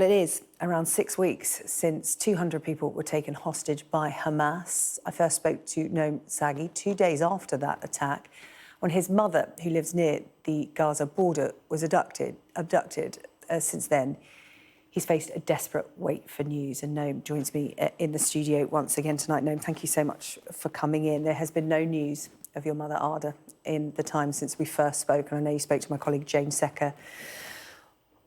It is around 6 weeks since 200 people were taken hostage by Hamas. I first spoke to Noam Sagi 2 days after that attack, when his mother, who lives near the Gaza border, was abducted. Since then, he's faced a desperate wait for news. And Noam joins me in the studio once again tonight. Noam, thank you so much for coming in. There has been no news of your mother, Ada, in the time since we first spoke. And I know you spoke to my colleague, Jane Secker,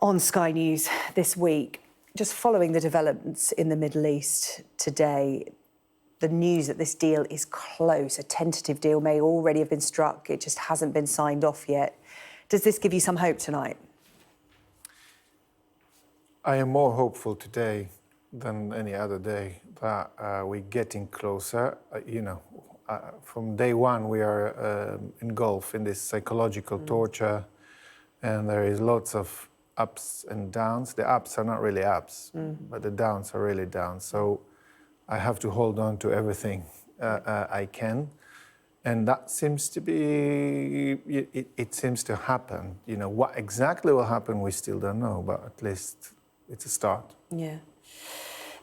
on Sky News this week. Just following the developments in the Middle East today, the news that this deal is close, a tentative deal may already have been struck, it just hasn't been signed off yet. Does this give you some hope tonight? I am more hopeful today than any other day that we're getting closer. From day one, we are engulfed in this psychological torture, and there is lots of ups and downs. The ups are not really ups, but the downs are really downs. So I have to hold on to everything I can. And that seems to be, it seems to happen. You know, what exactly will happen, we still don't know, but at least it's a start. Yeah.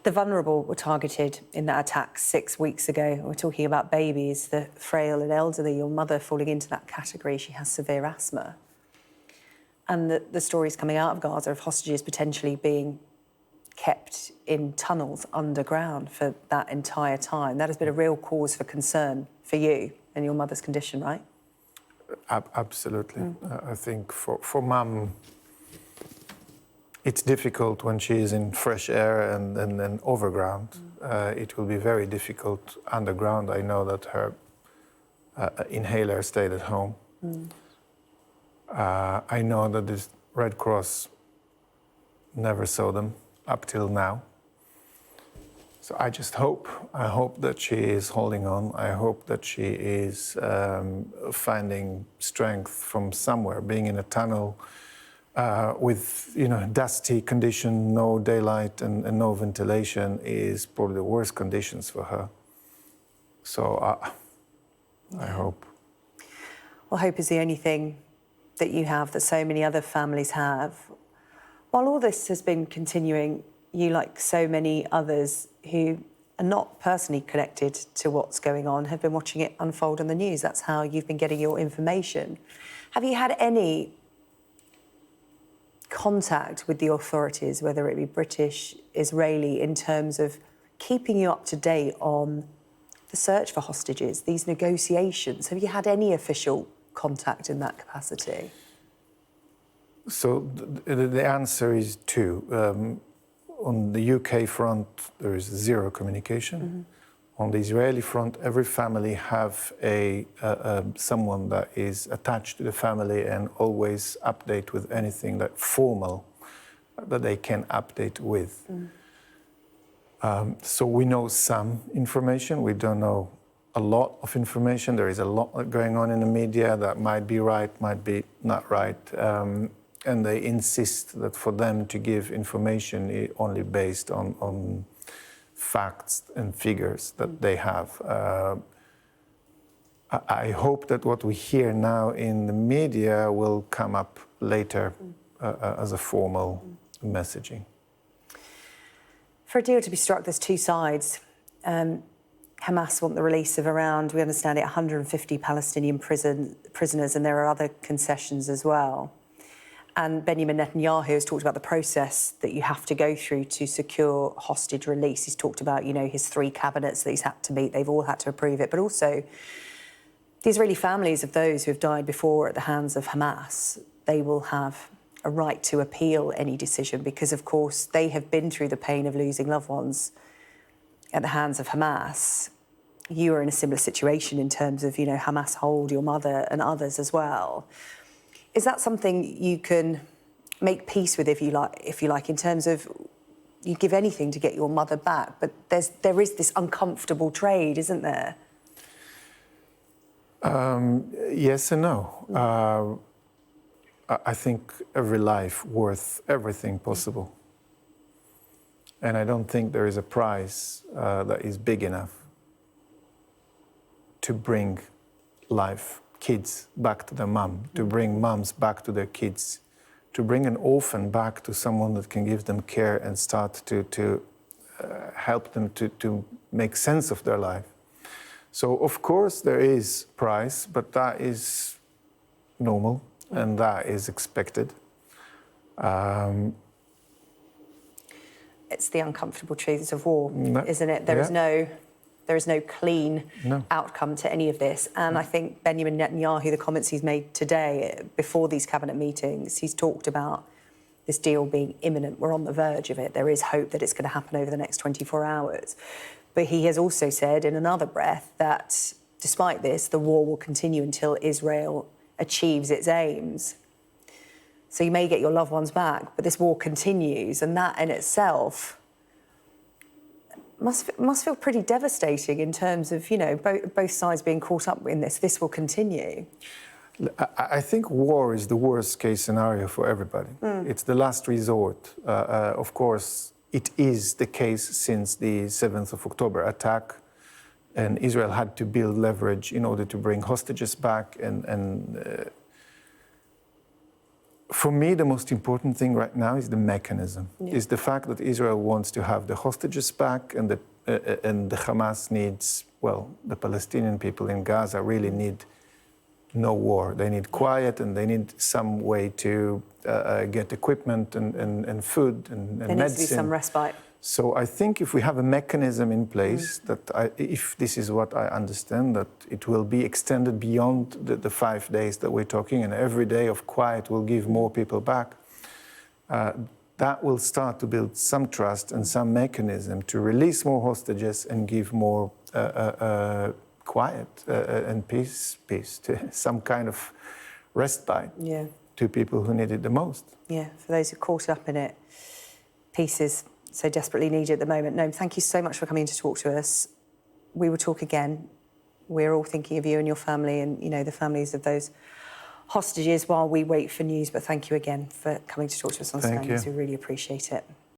The vulnerable were targeted in that attack 6 weeks ago. We're talking about babies, the frail and elderly, your mother falling into that category. She has severe asthma. And the stories coming out of Gaza of hostages potentially being kept in tunnels underground for that entire time. That has been a real cause for concern for you and your mother's condition, right? Absolutely. I think for Mum, it's difficult when she is in fresh air and then overground. It will be very difficult underground. I know that her inhaler stayed at home. I know that the Red Cross never saw them up till now. So I just hope that she is holding on. I hope that she is finding strength from somewhere. Being in a tunnel with, dusty condition, no daylight and no ventilation is probably the worst conditions for her. So I hope. Well, hope is the only thing that you have, that so many other families have. While all this has been continuing, you, like so many others who are not personally connected to what's going on, have been watching it unfold on the news. That's how you've been getting your information. Have you had any contact with the authorities, whether it be British, Israeli, in terms of keeping you up to date on the search for hostages, these negotiations? Have you had any official contact in that capacity? So the answer is two. On the UK front, there is zero communication. On the Israeli front, every family have someone that is attached to the family and always update with anything that formal that they can update with. So we know some information. We don't know a lot of information. There is a lot going on in the media that might be right, might be not right. And they insist that for them to give information only based on facts and figures that they have. I hope that what we hear now in the media will come up later as a formal messaging. For a deal to be struck, there's two sides. Hamas want the release of around, we understand it, 150 Palestinian prisoners, and there are other concessions as well. And Benjamin Netanyahu has talked about the process that you have to go through to secure hostage release. He's talked about, his 3 cabinets that he's had to meet. They've all had to approve it. But also, the Israeli families of those who have died before at the hands of Hamas, they will have a right to appeal any decision because, of course, they have been through the pain of losing loved ones at the hands of Hamas. You are in a similar situation in terms of, Hamas hold your mother and others as well. Is that something you can make peace with, if you like, in terms of you give anything to get your mother back, but there is this uncomfortable trade, isn't there? Yes and no. I think every life worth everything possible. And I don't think there is a price that is big enough to bring life, kids back to their mum, to bring mums back to their kids, to bring an orphan back to someone that can give them care and start to help them to make sense of their life. So, of course, there is price, but that is normal and that is expected. It's the uncomfortable truths of war, isn't it? There is no clean outcome to any of this. And I think Benjamin Netanyahu, the comments he's made today before these cabinet meetings, he's talked about this deal being imminent. We're on the verge of it. There is hope that it's going to happen over the next 24 hours. But he has also said in another breath that despite this, the war will continue until Israel achieves its aims. So you may get your loved ones back, but this war continues, and that in itself must feel pretty devastating in terms of, you know, both sides being caught up in this. This will continue. I think war is the worst case scenario for everybody. It's the last resort. Of course, it is the case since the 7th of October attack, and Israel had to build leverage in order to bring hostages back. And for me, the most important thing right now is the mechanism, is the fact that Israel wants to have the hostages back, and the Hamas needs, well, the Palestinian people in Gaza really need no war. They need quiet, and they need some way to get equipment and food and medicine. There needs to be some respite. So I think if we have a mechanism in place if this is what I understand, that it will be extended beyond the 5 days that we're talking, and every day of quiet will give more people back, that will start to build some trust and some mechanism to release more hostages and give more quiet and peace to some kind of respite to people who need it the most. Yeah, for those who are caught up in it, peace is so desperately needed at the moment. Noam, thank you so much for coming to talk to us. We will talk again. We're all thinking of you and your family and, you know, the families of those hostages while we wait for news. But thank you again for coming to talk to us on Sky News. We really appreciate it.